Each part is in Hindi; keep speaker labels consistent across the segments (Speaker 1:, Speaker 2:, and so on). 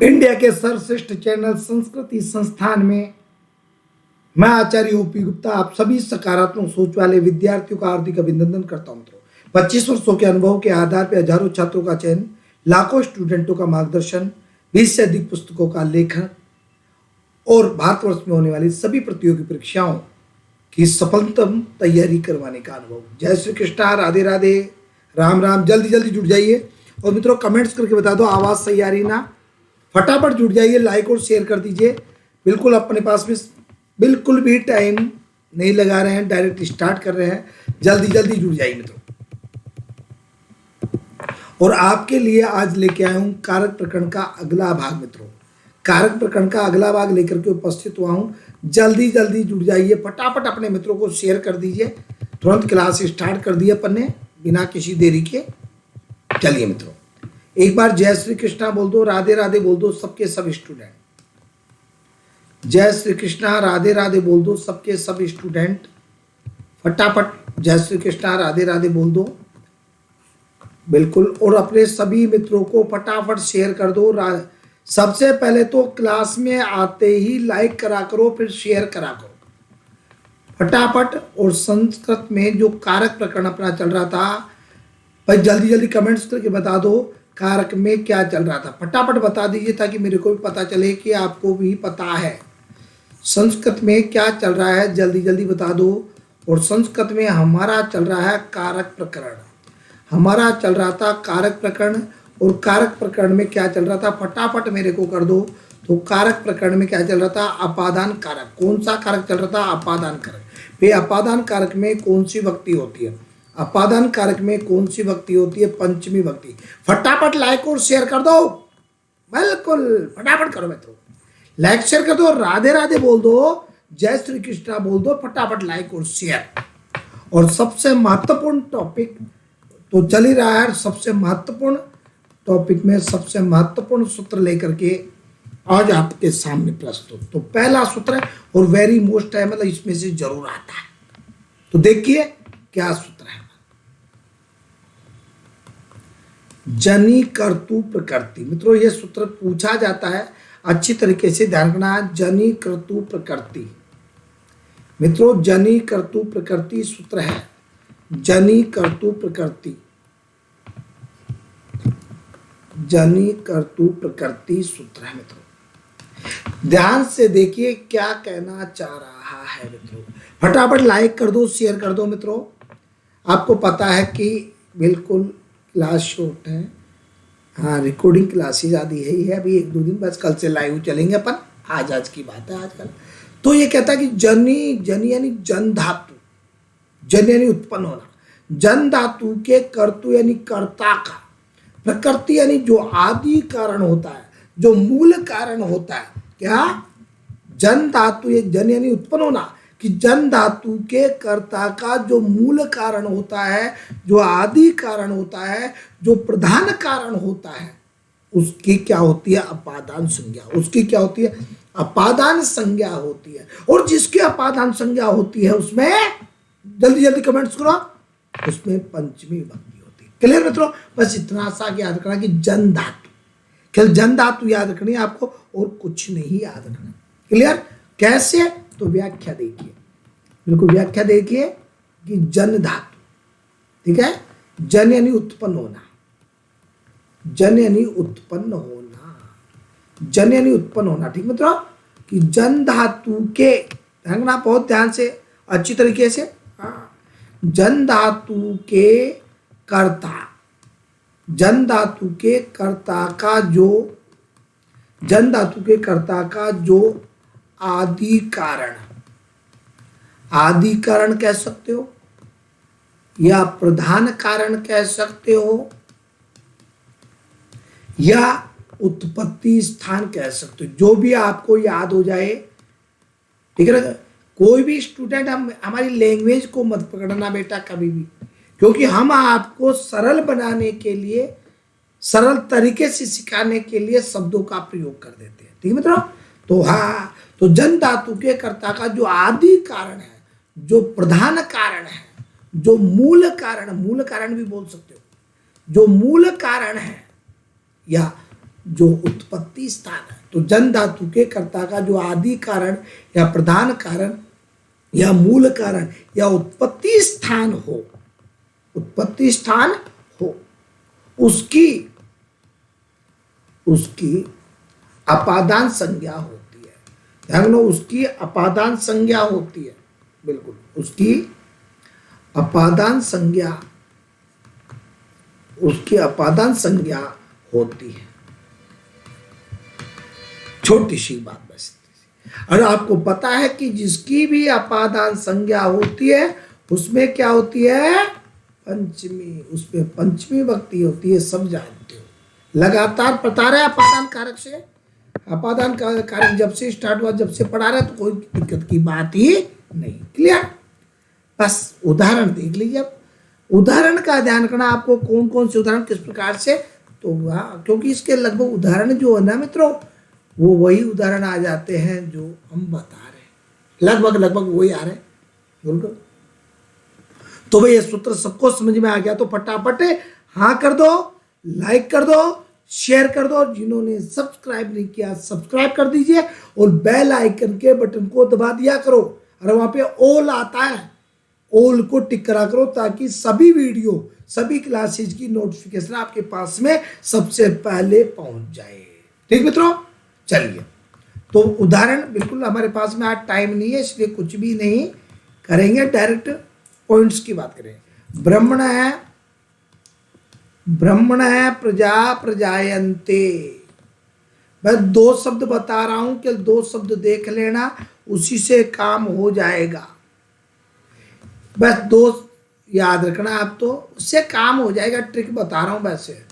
Speaker 1: इंडिया के सर्वश्रेष्ठ चैनल संस्कृति संस्थान में मैं आचार्य ओपी गुप्ता आप सभी सकारात्मक सोच वाले विद्यार्थियों का हार्दिक अभिनंदन करता हूं। मित्रों, 25 वर्षों के अनुभव के आधार पर हजारों छात्रों का चयन, लाखों स्टूडेंटों का मार्गदर्शन, 20 से अधिक पुस्तकों का लेखन और भारतवर्ष में होने वाली सभी प्रतियोगी परीक्षाओं की सफलतम तैयारी करवाने का अनुभव। जय श्री कृष्णा, राधे राधे, राम राम। जल्दी जल्दी जुड़ जाइए और मित्रों कमेंट्स करके बता दो आवाज सही आ रही ना। फटाफट जुड़ जाइए, लाइक और शेयर कर दीजिए। बिल्कुल अपने पास में बिल्कुल भी टाइम नहीं लगा रहे हैं, डायरेक्ट स्टार्ट कर रहे हैं। जल्दी जल्दी जुड़ जाइए मित्रों। और आपके लिए आज लेके आया हूं कारक प्रकरण का अगला भाग। मित्रों, कारक प्रकरण का अगला भाग लेकर के उपस्थित हुआ हूं। जल्दी जल्दी जुड़ जाइए, फटाफट अपने मित्रों को शेयर कर दीजिए। तुरंत क्लास स्टार्ट कर दिए अपन ने बिना किसी देरी के। चलिए मित्रों, एक बार जय श्री कृष्णा बोल दो, राधे राधे बोल दो सबके सब स्टूडेंट। जय श्री कृष्णा, राधे राधे बोल दो सबके सब स्टूडेंट। फटाफट जय श्री कृष्णा, राधे राधे बोल दो बिल्कुल। और अपने सभी मित्रों को फटाफट शेयर कर दो। सबसे पहले तो क्लास में आते ही लाइक करा करो, फिर शेयर करा करो फटाफट। और संस्कृत में जो कारक प्रकरण अपना चल रहा था, भाई जल्दी जल्दी कमेंट्स करके बता दो कारक में क्या चल रहा था। फटाफट बता दीजिए ताकि मेरे को भी पता चले कि आपको भी पता है संस्कृत में क्या चल रहा है। जल्दी जल्दी बता दो। और संस्कृत में हमारा चल रहा है कारक प्रकरण, हमारा चल रहा था कारक प्रकरण। और कारक प्रकरण में क्या चल रहा था फटाफट मेरे को कर दो। तो कारक प्रकरण में क्या चल रहा था, अपादान कारक। कौन सा कारक चल रहा था, अपादान कारक। फिर अपादान कारक में कौन सी भक्ति होती है, अपादान कारक में कौन सी भक्ति होती है, पंचमी भक्ति। फटाफट लाइक और शेयर कर दो, बिल्कुल फटाफट करो मित्रों। लाइक शेयर कर दो, राधे राधे बोल दो, जय श्री कृष्णा बोल दो, फटाफट लाइक और शेयर। और सबसे महत्वपूर्ण टॉपिक तो चल ही रहा है। सबसे महत्वपूर्ण टॉपिक में सबसे महत्वपूर्ण सूत्र लेकर के आज आपके सामने प्रस्तुत। तो पहला सूत्र है और वेरी मोस्ट है, मतलब इसमें से जरूर आता है। तो देखिए क्या सूत्र है, जनी कर्तु प्रकृति। मित्रों ये सूत्र पूछा जाता है, अच्छी तरीके से ध्यान रखना। जनी कर्तु प्रकृति, मित्रों जनी कर्तु प्रकृति सूत्र है। जनी कर्तु प्रकृति, जनी कर्तु प्रकृति सूत्र है। मित्रों ध्यान से देखिए क्या कहना चाह रहा है। मित्रों फटाफट लाइक कर दो, शेयर कर दो। मित्रों आपको पता है कि बिल्कुल क्लास शॉर्ट है, हाँ रिकॉर्डिंग क्लासेज आदि है ही है। अभी 1-2 दिन बस, कल से लाइव चलेंगे अपन। आज की बात है आजकल। तो ये कहता है कि जनी, जनी यानी जन धातु, जन यानी उत्पन्न होना, जन धातु के कर्तु यानी कर्ता का, प्रकृति यानी जो आदि कारण होता है, जो मूल कारण होता है। क्या, जन धातु, ये जन यानी उत्पन्न होना, कि जन धातु के कर्ता का जो मूल कारण होता है, जो आदि कारण होता है, जो प्रधान कारण होता है, उसकी क्या होती है, अपादान संज्ञा। उसकी क्या होती है, अपादान संज्ञा होती है। और जिसकी अपादान संज्ञा होती है उसमें, जल्दी जल्दी कमेंट्स करो, उसमें पंचमी भक्ति होती है। क्लियर मित्रों, बस इतना सा याद रखना कि जन धातु, केवल जन धातु याद रखनी है आपको और कुछ नहीं याद रखना। क्लियर, कैसे, तो व्याख्या देखिए, बिल्कुल व्याख्या देखिए कि जन धातु, ठीक है, जन यानी उत्पन्न होना, जन यानी उत्पन्न होना, जन यानी उत्पन्न होना। ठीक मित्रों, कि जन धातु के, ध्यान बहुत ध्यान से अच्छी तरीके से, जन धातु के कर्ता, जन धातु के कर्ता का जो, जन धातु के कर्ता का जो आदि कारण, आदि कारण कह सकते हो या प्रधान कारण कह सकते हो या उत्पत्ति स्थान कह सकते हो, जो भी आपको याद हो जाए। ठीक है ना, कोई भी स्टूडेंट हमारी लैंग्वेज को मत पकड़ना बेटा कभी भी, क्योंकि हम आपको सरल बनाने के लिए, सरल तरीके से सिखाने के लिए शब्दों का प्रयोग कर देते हैं। ठीक है मित्रों, तो हाँ, तो जन धातु के कर्ता का जो आदि कारण है, जो प्रधान कारण है, जो मूल कारण, मूल कारण भी बोल सकते हो, जो मूल कारण है या जो उत्पत्ति स्थान है। तो जन धातु के कर्ता का जो आदि कारण या प्रधान कारण या मूल कारण या उत्पत्ति स्थान हो, उत्पत्ति स्थान हो, उसकी अपादान संज्ञा होती है। ध्यान रखना, उसकी अपादान संज्ञा होती है, बिल्कुल उसकी अपादान संज्ञा होती है। छोटी सी बात बस। और आपको पता है कि जिसकी भी अपादान संज्ञा होती है उसमें क्या होती है? पंचमी, उसमें पंचमी विभक्ति होती है, सब जानते हो। लगातार पढ़ा रहे अपादान कारक से, अपादान कारक जब से स्टार्ट हुआ, जब से पढ़ा रहे तो कोई दिक्कत की बात ही नहीं। क्लियर? बस उदाहरण देख लीजिए। अब उदाहरण का ध्यान रखना आपको, कौन कौन से उदाहरण किस प्रकार से, तो क्योंकि इसके लगभग उदाहरण जो है ना मित्रों, वो वही उदाहरण आ जाते हैं जो हम बता रहे हैं, लगभग वही आ रहे हैं, बिल्कुल। तो भाई ये सूत्र सबको समझ में आ गया तो फटाफट हाँ कर दो, लाइक कर दो, शेयर कर दो। जिन्होंने सब्सक्राइब नहीं किया सब्सक्राइब कर दीजिए और बेल आइकन के बटन को दबा दिया करो। और वहां पे ऑल आता है, ऑल को टिक करा करो ताकि सभी वीडियो, सभी क्लासेज की नोटिफिकेशन आपके पास में सबसे पहले पहुंच जाए। ठीक मित्रों, चलिए तो उदाहरण बिल्कुल हमारे पास में आज टाइम नहीं है, इसलिए कुछ भी नहीं करेंगे, डायरेक्ट पॉइंट्स की बात करें। ब्रह्मण है प्रजा प्रजायन्ते। मैं दो शब्द बता रहा हूं कि दो शब्द देख लेना, उसी से काम हो जाएगा। बस दो याद रखना आप, तो उससे काम हो जाएगा। ट्रिक बता रहा हूं वैसे,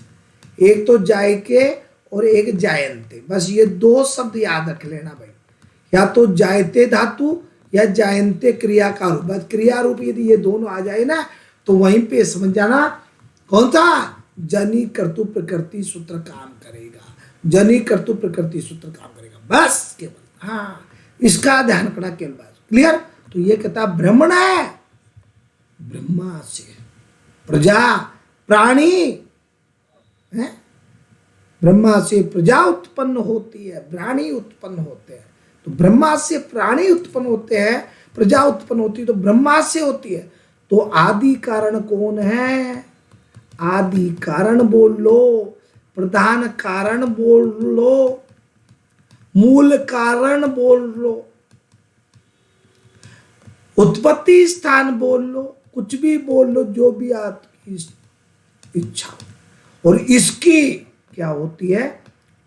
Speaker 1: एक तो जायके और एक जायन्ते, बस ये दो शब्द याद रख लेना भाई। या तो जायते धातु या जायन्ते क्रिया का रूप, बस क्रिया रूप यदि ये दोनों आ जाए ना तो वहीं पे समझ जाना कौन सा जनी कर्तु प्रकृति सूत्र काम करेगा, जनी कर्तु प्रकृति सूत्र काम करेगा, बस केवल। हाँ, इसका ध्यान रखना केवल, बस। क्लियर? तो ये कहता ब्राह्मण है, ब्रह्मा से प्रजा प्राणी है, ब्रह्मा से प्रजा उत्पन्न होती है, प्राणी उत्पन्न होते हैं। तो ब्रह्मा से प्राणी उत्पन्न होते हैं, प्रजा उत्पन्न होती है, तो ब्रह्मा से होती है। तो आदि कारण कौन है? आदि कारण बोल लो, प्रधान कारण बोल लो, मूल कारण बोल लो, उत्पत्ति स्थान बोल लो, कुछ भी बोल लो, जो भी आपकी इच्छा हो। और इसकी क्या होती है?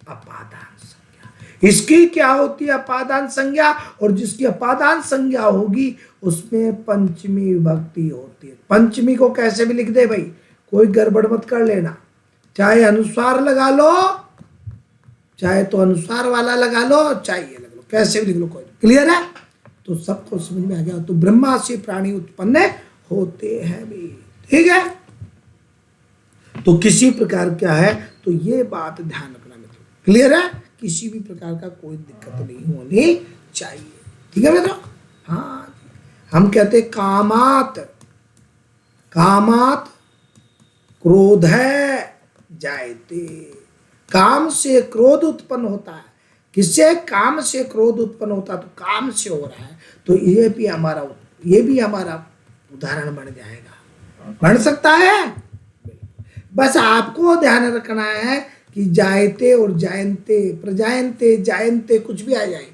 Speaker 1: अपादान संज्ञा। इसकी क्या होती है? अपादान संज्ञा। और जिसकी अपादान संज्ञा होगी उसमें पंचमी विभक्ति होती है। पंचमी को कैसे भी लिख दे भाई, कोई गड़बड़ मत कर लेना, चाहे अनुस्वार लगा लो, चाहे तो अनुस्वार वाला लगा लो, चाहे ये लगा लो, कैसे भी लिख लो, कोई। क्लियर है? तो सबको समझ में आ गया। तो ब्रह्मा से प्राणी उत्पन्न होते हैं भी, ठीक है। तो किसी प्रकार क्या है, तो ये बात ध्यान रखना मित्रों। क्लियर है? किसी भी प्रकार का कोई दिक्कत नहीं होनी चाहिए, ठीक है मित्रों। हाँ, हम कहते कामात, कामात क्रोध है जायते। काम से क्रोध उत्पन्न होता है। किससे? काम से क्रोध उत्पन्न होता है, तो काम से हो रहा है। तो ये भी हमारा उदाहरण बन जाएगा, बन सकता है। बस आपको ध्यान रखना है कि जायते और जायन्ते, प्रजायन्ते, जायन्ते कुछ भी आ जाए,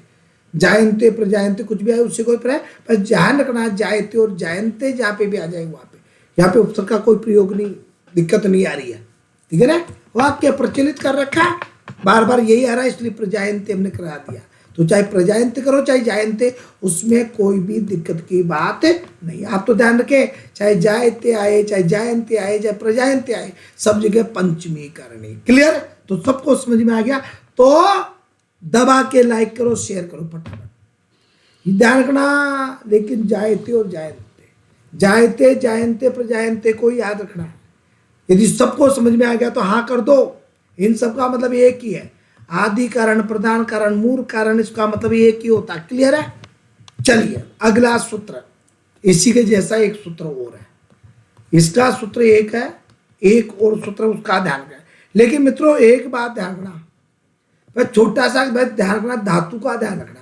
Speaker 1: जायन्ते प्रजायन्ते कुछ भी आए, उससे कोई बस ध्यान रखना है जायते और जायन्ते जहाँ पे भी आ जाए वहां पे, यहाँ पे उपसर्ग का कोई प्रयोग नहीं, दिक्कत नहीं आ रही है, ठीक है ना। वाक्य प्रचलित कर रखा है, बार बार यही आ रहा है, इसलिए प्रजायन्ते हमने करा दिया। तो चाहे प्रजायन्ते करो चाहे जायन्ते, उसमें कोई भी दिक्कत की बात नहीं। आप तो ध्यान रखें, चाहे जायते आए, चाहे जायन्ते आए, चाहे प्रजायन्ते आए, सब जगह पंचमी करनी। क्लियर? तो सबको समझ में आ गया। तो दबा के लाइक करो, शेयर करो फटाफट, ध्यान रखना। लेकिन जायते और जायन्ते, जायते जायन्ते प्रजायन्ते को याद रखना है। यदि सबको समझ में आ गया तो हाँ कर दो। इन सब का मतलब एक ही है, आदि कारण, प्रधान कारण, मूल कारण, इसका मतलब एक ही होता है। क्लियर है? चलिए अगला सूत्र, इसी के जैसा एक सूत्र और है, इसका सूत्र एक है, एक और सूत्र उसका ध्यान रखें। लेकिन मित्रों एक बात ध्यान रखना, बस छोटा सा बस ध्यान रखना, धातु का ध्यान रखना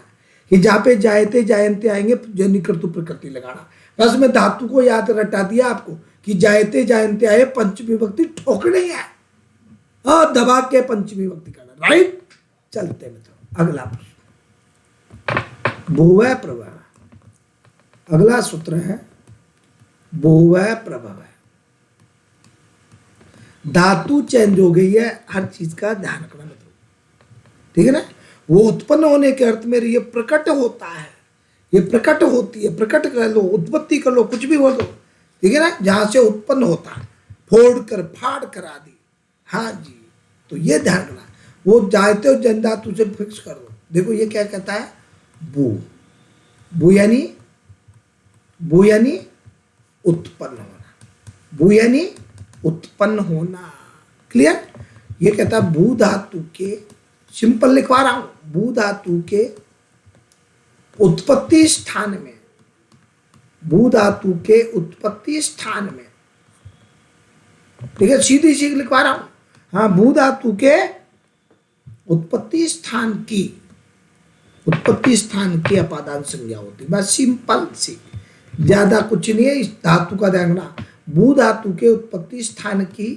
Speaker 1: कि जहाँ पे जायते जायंते आएंगे जनी कर्तु प्रकृति लगाना। बस मैं धातु को याद रटा दिया आपको कि जायते जायंते आए पंचमी विभक्ति ठोकनी है और दबा के पंचमी विभक्ति करना। राइट, चलते मित्रों अगला प्रश्न, भुवः प्रभव। अगला सूत्र है भुवः प्रभव। धातु चेंज हो गई है, हर चीज का ध्यान रखना मित्रों, ठीक है ना। वो उत्पन्न होने के अर्थ में ये प्रकट होता है, ये प्रकट होती है, प्रकट कर लो, उत्पत्ति कर लो, कुछ भी बोल दो, ठीक है ना, जहां से उत्पन्न होता है, फोड़ कर फाड़ कर आदि। हाँ जी, तो ये ध्यान रखना। वो जायते हो जन धातु से फिक्स कर दो। देखो ये क्या कहता है, बू, बू यानी उत्पन्न होना, बू यानी उत्पन्न होना। क्लियर, ये कहता है भू धातु के, सिंपल लिखवा रहा हूं, भू धातु के उत्पत्ति स्थान में, भू धातु के उत्पत्ति स्थान में, ठीक है, सीधी सीधी लिखवा रहा हूं। हाँ, भू धातु के उत्पत्ति स्थान की, उत्पत्ति स्थान की अपादान संज्ञा होती है। बस सिंपल सी, ज्यादा कुछ नहीं है, इस धातु का ध्यान रखना। भू धातु के उत्पत्ति स्थान की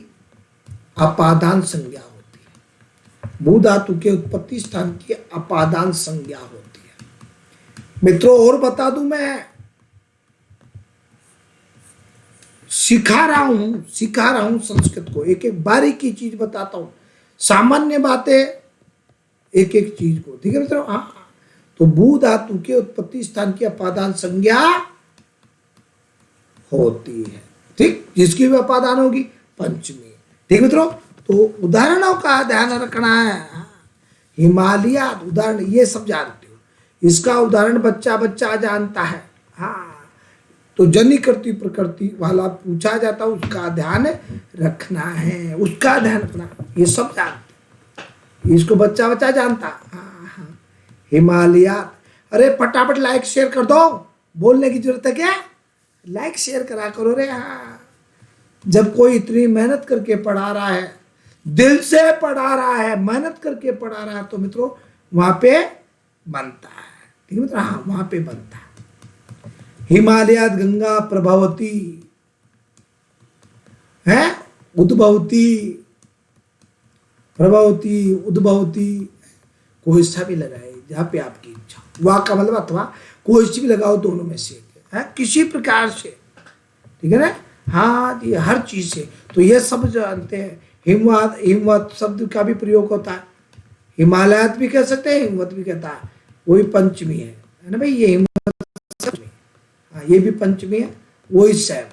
Speaker 1: अपादान संज्ञा होती है, भू धातु के उत्पत्ति स्थान की अपादान संज्ञा होती है मित्रों। और बता दूं, मैं सिखा रहा हूं संस्कृत को, एक एक बारीकी चीज बताता हूं, सामान्य बातें एक एक चीज को, ठीक है मित्रों। हाँ, तो भू धातु के उत्पत्ति स्थान की अपादान संज्ञा होती है, ठीक, जिसकी भी अपादान होगी पंचमी, ठीक मित्रों। तो उदाहरणों का ध्यान रखना है। हिमालय उदाहरण ये सब जानते हो, इसका उदाहरण बच्चा बच्चा जानता है। हाँ, तो जनी करती प्रकृति वाला पूछा जाता, उसका ध्यान रखना है, उसका ध्यान रखना, ये सब जानते, इसको बच्चा बच्चा जानता। हाँ हाँ, हिमालय। अरे फटाफट लाइक शेयर कर दो, बोलने की जरूरत है क्या, लाइक शेयर करा करो रे। हाँ, जब कोई इतनी मेहनत करके पढ़ा रहा है, दिल से पढ़ा रहा है, मेहनत करके पढ़ा रहा है, तो मित्रों वहां पे बनता है, ठीक है मित्रों। हाँ, वहां पे बनता है। हिमालयात गंगा प्रभवती है, उद्भवती, प्रभवती, उद्भवती, कोई सा भी लगाए जहां पे आपकी इच्छा, वाह का मतलब अथवा कोई सी भी लगाओ, दोनों में से है, किसी प्रकार से, ठीक है ना। हाँ जी, हर चीज से। तो ये सब जानते हैं। हिमवत, हिमवत शब्द का भी प्रयोग होता है, हिमालयात भी कह सकते हैं, हिमवत भी कहता है, वही पंचमी है ना भाई, ये हिमवत, हाँ ये भी पंचमी है, वही सैम,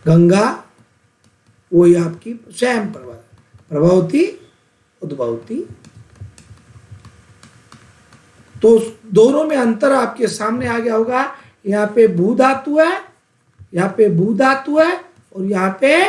Speaker 1: गंगा वही आपकी सैम पर्वत, प्रभवती उद्भवती। तो दोनों में अंतर आपके सामने आ गया होगा। यहाँ पे भू धातु है, यहाँ पे भू धातु है, और यहाँ पे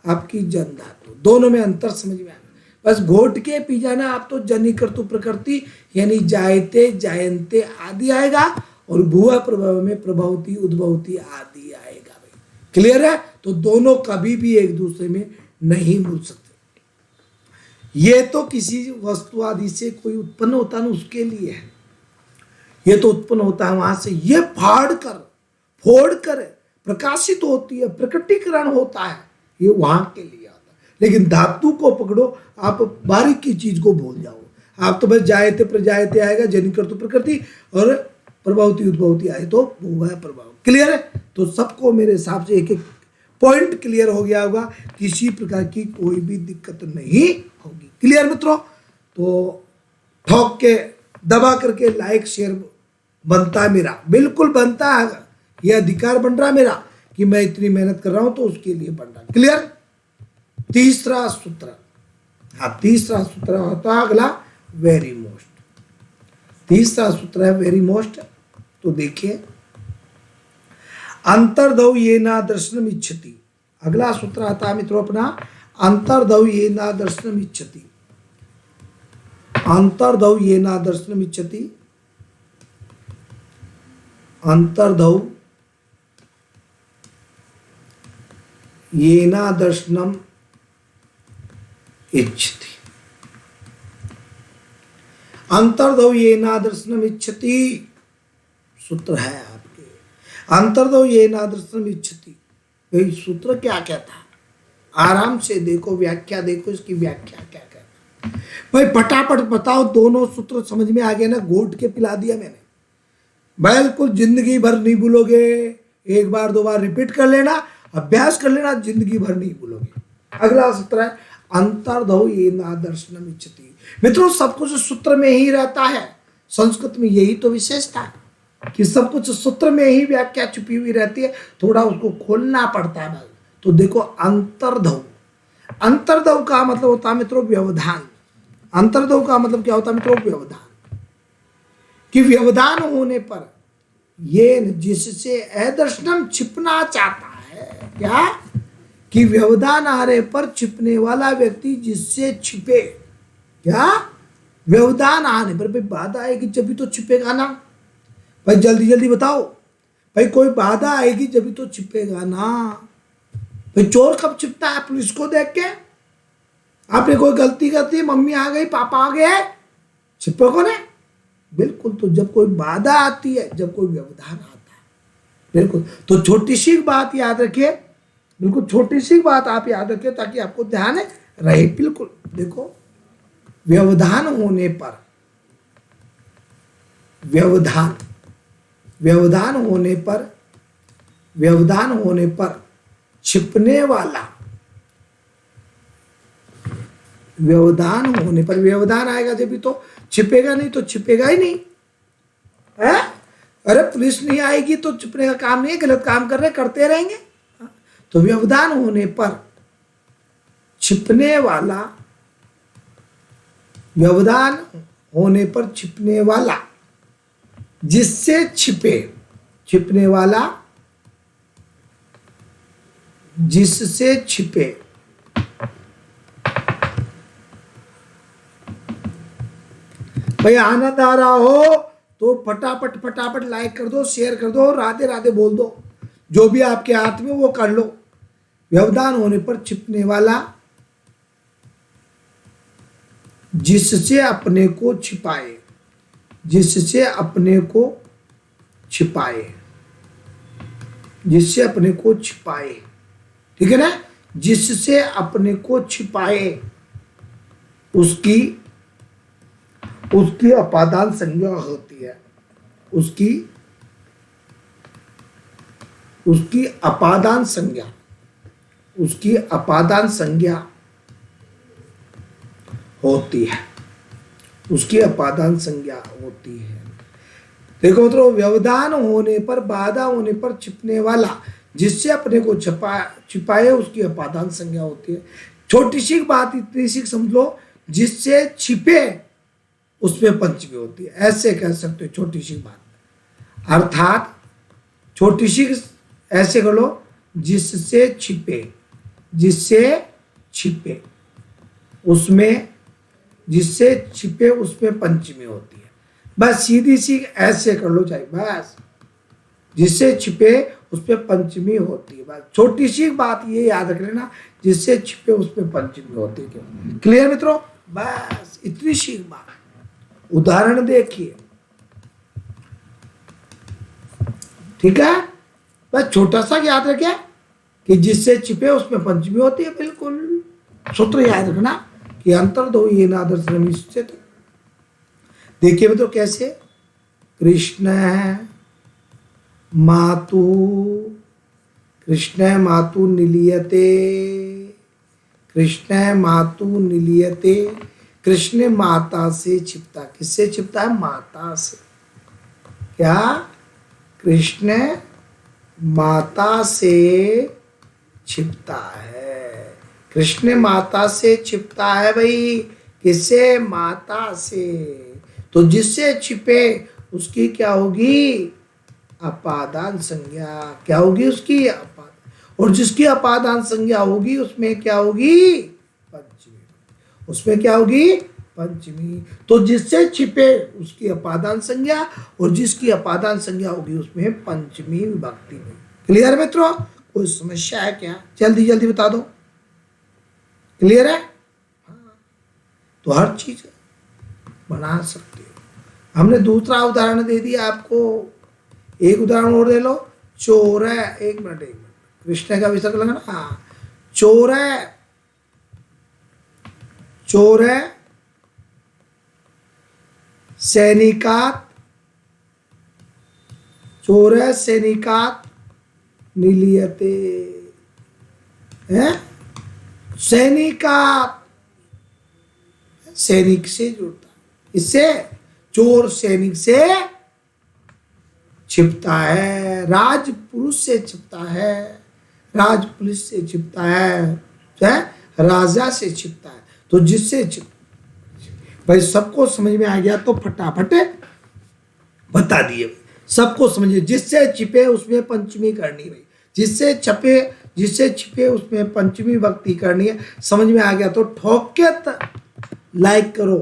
Speaker 1: आपकी जन धातु, दोनों में अंतर समझ में आना। बस घोट के पी जाना आप, तो जनी कर्तु प्रकृति यानी जायते जायंते आदि आएगा, और भुवः प्रभव में प्रभवती उद्भवती आदि आएगा भाई। क्लियर है। तो दोनों कभी भी एक दूसरे में नहीं मिल सकते। ये तो किसी वस्तु आदि से कोई उत्पन्न होता है ना, उसके लिए है, ये तो उत्पन्न होता है वहां से, ये फाड़ कर फोड़ कर प्रकाशित होती है, प्रकटीकरण होता है, ये वहां के लिए आता है। लेकिन धातु को पकड़ो, आप बारीकी चीज को भूल जाओ, आप तो बस जायते प्रजायते आएगा, जनी कर्तु प्रकृति, और प्रभवती उद्भवती आए तो भुवः प्रभव। क्लियर है। तो सबको मेरे हिसाब से एक एक पॉइंट क्लियर हो गया होगा, किसी प्रकार की कोई भी दिक्कत नहीं होगी। क्लियर मित्रों। तो ठोक के दबा करके लाइक शेयर बनता है मेरा, बिल्कुल बनता है, यह अधिकार बन रहा है मेरा कि मैं इतनी मेहनत कर रहा हूं, तो उसके लिए बन रहा है। क्लियर। तीसरा सूत्र, हाँ तीसरा सूत्र होता है अगला वेरी मोस्ट, तीसरा सूत्र है वेरी मोस्ट। तो देखिए, अंतर्धव ये ना दर्शनम इच्छति, अगला सूत्र आता है मित्रों अपना, अंतर्धव ये ना दर्शनम इच्छति, अंतर्धव ये ना दर्शनम इच्छति, अंतर्धव येना दर्शनम इच्छति। अंतर्धौ येना दर्शनम इच्छति, सूत्र है आपके। अंतर्धौ येना दर्शनम इच्छति, भाई सूत्र क्या कहता है, आराम से देखो, व्याख्या देखो, इसकी व्याख्या क्या कहता है। भाई फटाफट बताओ, दोनों सूत्र समझ में आ गए ना, घोट के पिला दिया मैंने, बिल्कुल जिंदगी भर नहीं भूलोगे। एक बार दो बार रिपीट कर लेना, अभ्यास कर लेना, जिंदगी भर नहीं भूलोगे। अगला सूत्र है अंतर्धौ येना दर्शनम इच्छति। मित्रों सब कुछ सूत्र में ही रहता है, संस्कृत में यही तो विशेषता है कि सब कुछ सूत्र में ही व्याख्या छुपी हुई रहती है, थोड़ा उसको खोलना पड़ता है। तो देखो अंतर्धौ, अंतर्धौ का मतलब होता है मित्रों व्यवधान। अंतर्धौ का मतलब क्या होता है मित्रों, व्यवधान। कि व्यवधान होने पर ये जिससे अदर्शनम छिपना चाहता है, क्या कि व्यवधान आने पर छिपने वाला व्यक्ति जिससे छिपे, क्या व्यवधान आने पर, भाई बाधा आएगी जब भी तो छिपेगा ना, भाई जल्दी जल्दी बताओ, भाई कोई बाधा आएगी जब भी तो छिपेगा ना। भाई चोर कब छिपता है, पुलिस को देख के, आपने कोई गलती कर दी, मम्मी आ गई, पापा आ गए, छिपे कौन है, बिल्कुल तो जब कोई बाधा आती है, जब कोई व्यवधान आता है, बिल्कुल। तो छोटी सी बात याद रखिए, बिल्कुल छोटी सी बात आप याद रखिए ताकि आपको ध्यान रहे। बिल्कुल देखो, व्यवधान होने पर, व्यवधान, व्यवधान होने पर, व्यवधान होने पर छिपने वाला, व्यवधान होने पर, व्यवधान आएगा जब भी तो छिपेगा, नहीं तो छिपेगा ही नहीं है। अरे पुलिस नहीं आएगी तो छिपने का काम नहीं है, गलत काम कर रहे करते रहेंगे। तो व्यवधान होने पर छिपने वाला, व्यवधान होने पर छिपने वाला जिससे छिपे, छिपने वाला जिससे छिपे, भाई आनंद आ रहा हो तो फटाफट फटाफट लाइक कर दो, शेयर कर दो, राधे राधे बोल दो, जो भी आपके हाथ में वो कर लो। व्यवधान होने पर छिपने वाला जिससे अपने को छिपाए, जिससे अपने को छिपाए, जिससे अपने को छिपाए, ठीक है ना, जिससे अपने को छिपाए, उसकी उसकी अपादान संज्ञा होती है, उसकी अपादान संज्ञा, उसकी अपादान संज्ञा होती है, उसकी अपादान संज्ञा होती है। देखो मतलब व्यवधान होने पर, बाधा होने पर छिपने वाला जिससे अपने को छिपाए उसकी अपादान संज्ञा होती है। छोटी सी बात इतनी सी समझ लो, जिससे छिपे उसमें पंचमी होती है, ऐसे कह सकते हो छोटी सी बात। अर्थात छोटी सी ऐसे कर लो, जिससे छिपे, जिससे छिपे उसमें, जिससे छिपे उसमें पंचमी होती है। बस सीधी सी ऐसे कर लो चाहे, बस जिससे छिपे उसमें पंचमी होती है। बस छोटी सी बात ये याद रख लेना, जिससे छिपे उसमें पंचमी होती है। क्लियर मित्रों, बस इतनी सी बात। उदाहरण देखिए, ठीक है, बस छोटा सा याद रखे कि जिससे छिपे उसमें पंचमी होती है। बिल्कुल सूत्र याद रखना कि अंतर्धौ येना दर्शनम इच्छति। देखिए मित्रों कैसे, कृष्ण मातु, कृष्ण मातु निलीयते, कृष्ण मातु निलीयते, कृष्ण माता से छिपता। किससे छिपता है, माता से। क्या, कृष्ण माता से छिपता है, कृष्ण माता से छिपता है भाई। किससे, माता से। तो जिससे छिपे उसकी क्या होगी, अपादान संज्ञा। क्या होगी उसकी, अपादान। और जिसकी अपादान संज्ञा होगी उसमें क्या होगी, पंचमी। उसमें क्या होगी, पंचमी। तो जिससे छिपे उसकी अपादान संज्ञा, और जिसकी अपादान संज्ञा होगी उसमें पंचमी विभक्ति में। क्लियर मित्रों, कोई समस्या है क्या, जल्दी जल्दी बता दो। क्लियर है, हाँ तो हर चीज बना सकते हो। हमने दूसरा उदाहरण दे दिया आपको, एक उदाहरण और दे लो। चोर है, एक मिनट कृष्ण का विसर्ग लगना, हाँ चोर है, चोर है सैनिकात, चोर है सैनिकात निलीयते है, सैनिकात सैनिक से जुड़ता है, इससे चोर सैनिक से छिपता है, राज पुरुष से छिपता है, राज पुलिस से छिपता है, राजा से छिपता है। तो जिससे भाई सबको समझ में आ गया तो फटाफट बता दिए, सबको समझिए। जिससे छिपे उसमें पंचमी करनी भाई, जिससे छिपे उसमें पंचमी भक्ति करनी है। समझ में आ गया तो ठोक के लाइक करो,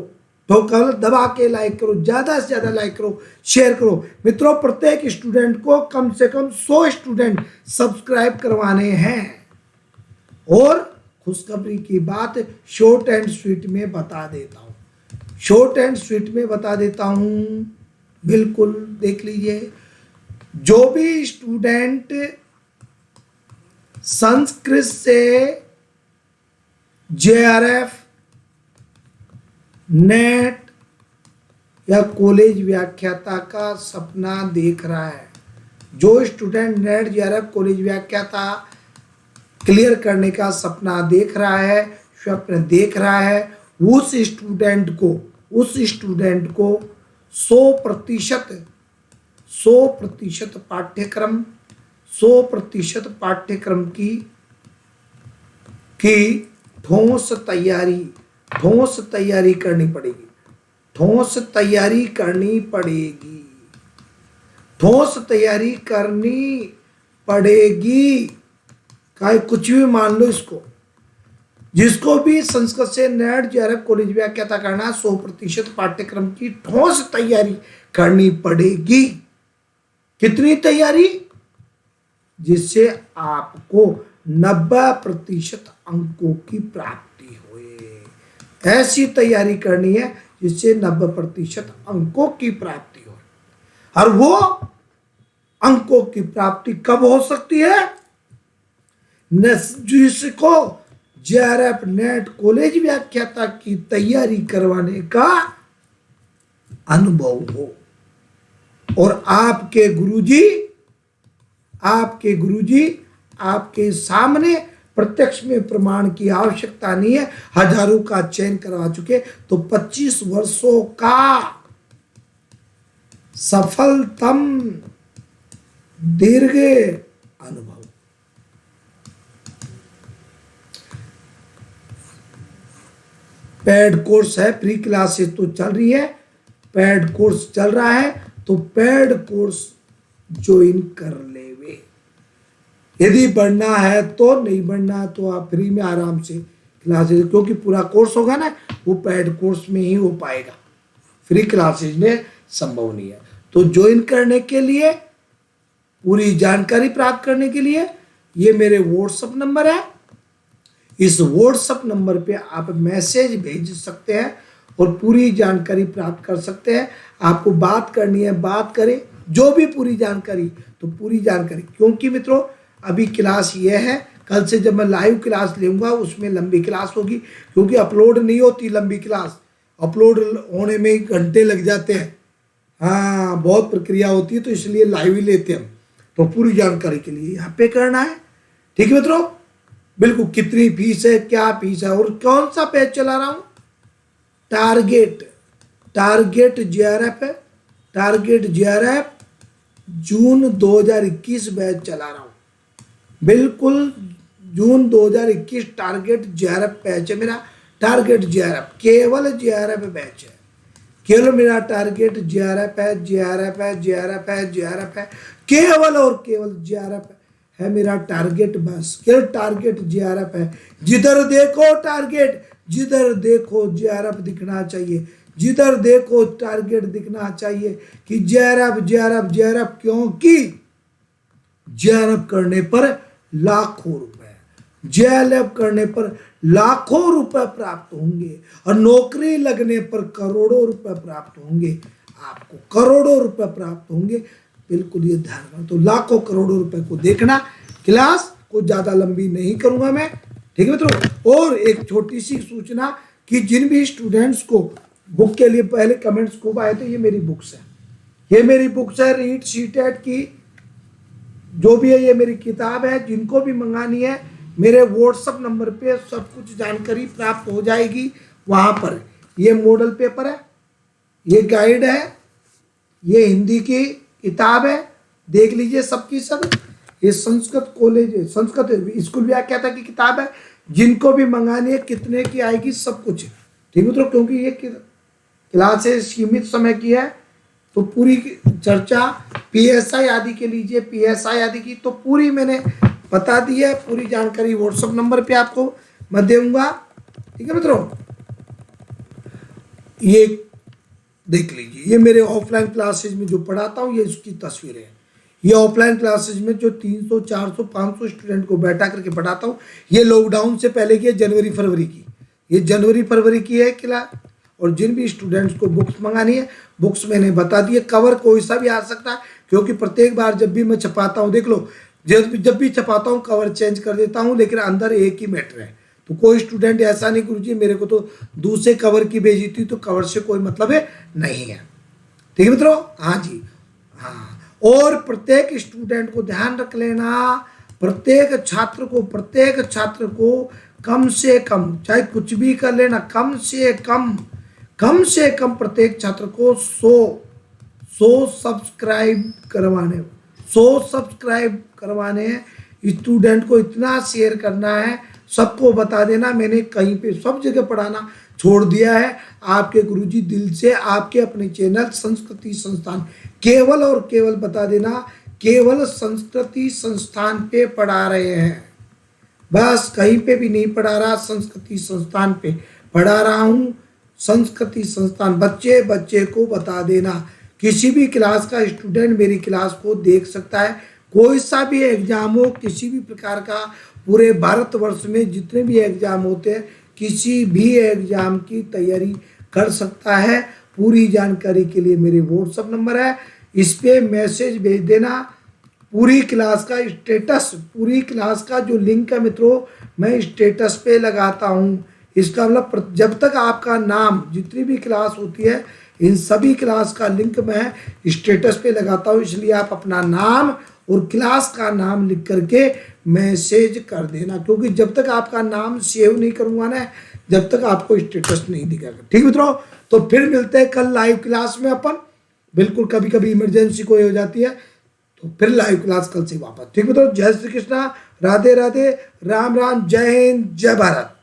Speaker 1: ठोकर दबा के लाइक करो, ज्यादा से ज्यादा लाइक करो, शेयर करो। मित्रों प्रत्येक स्टूडेंट को कम से कम 100 स्टूडेंट सब्सक्राइब करवाने हैं। और खुशखबरी की बात शॉर्ट एंड स्वीट में बता देता हूं, शॉर्ट एंड स्वीट में बता देता हूं, बिल्कुल देख लीजिए। जो भी स्टूडेंट संस्कृत से जेआरएफ, नेट या कॉलेज व्याख्याता का सपना देख रहा है, जो स्टूडेंट नेट जेआरएफ कॉलेज व्याख्याता क्लियर करने का सपना देख रहा है, स्वप्न देख रहा है, उस स्टूडेंट को 100% पाठ्यक्रम की ठोस तैयारी करनी पड़ेगी, ठोस तैयारी करनी पड़ेगी। काहे कुछ भी मान लो इसको, जिसको भी संस्कृत से नेट जेआरएफ कॉलेज व्याख्याता करना है 100% पाठ्यक्रम की ठोस तैयारी करनी पड़ेगी। कितनी तैयारी? जिससे आपको 90% अंकों की प्राप्ति होए। ऐसी तैयारी करनी है जिससे 90% अंकों की प्राप्ति हो। और वो अंकों की प्राप्ति कब हो सकती है? जिसको जेआरएफ नेट कॉलेज व्याख्याता की तैयारी करवाने का अनुभव हो और आपके गुरुजी आपके सामने प्रत्यक्ष में प्रमाण की आवश्यकता नहीं है, हजारों का चयन करवा चुके, तो 25 वर्षों का सफलतम दीर्घ अनुभव। पेड कोर्स है, प्री क्लासेस तो चल रही है, पेड कोर्स चल रहा है, तो पेड कोर्स ज्वाइन कर लेवे। यदि बढ़ना है तो, नहीं बढ़ना तो आप फ्री में आराम से क्लासेस, क्योंकि पूरा कोर्स होगा ना, वो पेड कोर्स में ही हो पाएगा, फ्री क्लासेस में संभव नहीं है। तो ज्वाइन करने के लिए, पूरी जानकारी प्राप्त करने के लिए ये मेरे व्हाट्सएप नंबर है, इस व्हाट्सएप नंबर पे आप मैसेज भेज सकते हैं और पूरी जानकारी प्राप्त कर सकते हैं। आपको बात करनी है, बात करें, जो भी पूरी जानकारी, तो पूरी जानकारी। क्योंकि मित्रों अभी क्लास ये है, कल से जब मैं लाइव क्लास लूँगा उसमें लंबी क्लास होगी, क्योंकि अपलोड नहीं होती लंबी क्लास, अपलोड होने में घंटे लग जाते हैं, हाँ बहुत प्रक्रिया होती है, तो इसलिए लाइव ही लेते हैं हम। तो पूरी जानकारी के लिए यहाँ पे करना है, ठीक है मित्रों, बिल्कुल। कितनी फीस है, क्या फीस है, और कौन सा पेज चला रहा हूँ? टारगेट जेआरएफ है, टारगेट जेआरएफ जून 2021 बैच चला रहा हूँ, बिल्कुल जून 2021 टारगेट जेआरएफ बैच है मेरा। टारगेट जेआरएफ केवल जेआरएफ बैच है, केवल मेरा टारगेट जेआरएफ है, जेआरएफ है, जेआरएफ है, जेआरएफ है, केवल और केवल जेआरएफ है मेरा टारगेट, बस केवल टारगेट जेआरएफ है। जिधर देखो टारगेट, जिधर देखो जेआरएफ दिखना चाहिए, जिधर देखो टारगेट दिखना चाहिए कि जेआरएफ जेआरएफ जेआरएफ, क्योंकि जेआरएफ करने पर लाखों रुपए, जेएलएफ करने पर लाखों रुपए प्राप्त होंगे और नौकरी लगने पर करोड़ों रुपए प्राप्त होंगे। आपको करोड़ों रुपए प्राप्त होंगे, बिल्कुल ये ध्यान रखना। तो लाखों करोड़ों रुपए को देखना। क्लास को ज्यादा लंबी नहीं करूंगा मैं, ठीक है मित्रों। और एक छोटी सी सूचना कि जिन भी स्टूडेंट्स को बुक के लिए पहले कमेंट्स खूब आए थे, ये मेरी बुक्स है, ये मेरी बुक्स है रीट सीटेट की जो भी है, ये मेरी किताब है। जिनको भी मंगानी है मेरे व्हाट्सएप नंबर पे सब कुछ जानकारी प्राप्त हो जाएगी वहां पर। ये मॉडल पेपर है, ये गाइड है, ये हिंदी की किताब है, देख लीजिए सबकी सब। ये संस्कृत कॉलेज, संस्कृत स्कूल व्याख्याता की किताब है। जिनको भी मंगानी है कितने की आएगी सब कुछ, ठीक है मित्रों। क्योंकि ये क्लासेस सीमित समय की है तो पूरी चर्चा पीएसआई आदि के लीजिए, पीएसआई आदि की तो पूरी मैंने बता दी है। पूरी जानकारी व्हाट्सएप नंबर पे आपको मैं दूंगा, ठीक है मित्रों। ये देख लीजिए, ये मेरे ऑफलाइन क्लासेज में जो पढ़ाता हूँ ये इसकी तस्वीरें हैं। ये ऑफलाइन क्लासेज में जो 300 400 500 स्टूडेंट को बैठा करके पढ़ाता हूँ, ये लॉकडाउन से पहले की है, जनवरी फरवरी की, ये जनवरी फरवरी की है क्लास। और जिन भी स्टूडेंट्स को बुक्स मंगानी है, बुक्स मैंने बता दी है। कवर कोई सा भी आ सकता है, क्योंकि प्रत्येक बार जब भी मैं छपाता हूँ, देख लो जब भी छपाता हूँ कवर चेंज कर देता हूँ, लेकिन अंदर एक ही मैटर है। तो कोई स्टूडेंट ऐसा नहीं गुरुजी मेरे को तो दूसरे कवर की भेजी थी, तो कवर से कोई मतलब है नहीं है, ठीक है मित्रों। हाँ जी, हाँ। और प्रत्येक स्टूडेंट को ध्यान रख लेना, प्रत्येक छात्र को कम से कम, चाहे कुछ भी कर लेना, कम से कम प्रत्येक छात्र को 100 सब्सक्राइब करवाने हैं। स्टूडेंट को इतना शेयर करना है, सबको बता देना। मैंने कहीं पे सब जगह पढ़ाना छोड़ दिया है। आपके गुरुजी दिल से आपके अपने चैनल संस्कृति संस्थान केवल और केवल बता देना, केवल संस्कृति संस्थान पे पढ़ा रहे हैं, बस कहीं पे भी नहीं पढ़ा रहा, संस्कृति संस्थान पे पढ़ा रहा हूँ। संस्कृति संस्थान बच्चे को बता देना। किसी भी क्लास का स्टूडेंट मेरी क्लास को देख सकता है। कोई सा भी एग्जाम हो, किसी भी प्रकार का, पूरे भारतवर्ष में जितने भी एग्जाम होते हैं, किसी भी एग्जाम की तैयारी कर सकता है। पूरी जानकारी के लिए मेरे व्हाट्सएप नंबर है, इस पे मैसेज भेज देना। पूरी क्लास का स्टेटस, पूरी क्लास का जो लिंक है मित्रों, मैं स्टेटस पे लगाता हूँ। इसका मतलब जब तक आपका नाम, जितनी भी क्लास होती है इन सभी क्लास का लिंक मैं स्टेटस पे लगाता हूँ। इसलिए आप अपना नाम और क्लास का नाम लिख करके मैसेज कर देना, क्योंकि जब तक आपका नाम सेव नहीं करूँगा ना, जब तक आपको स्टेटस नहीं दिखेगा, ठीक मित्रों। तो फिर मिलते हैं कल लाइव क्लास में अपन। बिल्कुल कभी कभी इमरजेंसी कोई हो जाती है, तो फिर लाइव क्लास कल से वापस, ठीक मित्रों। जय श्री कृष्णा, राधे राधे, राम राम, जय हिंद, जय भारत।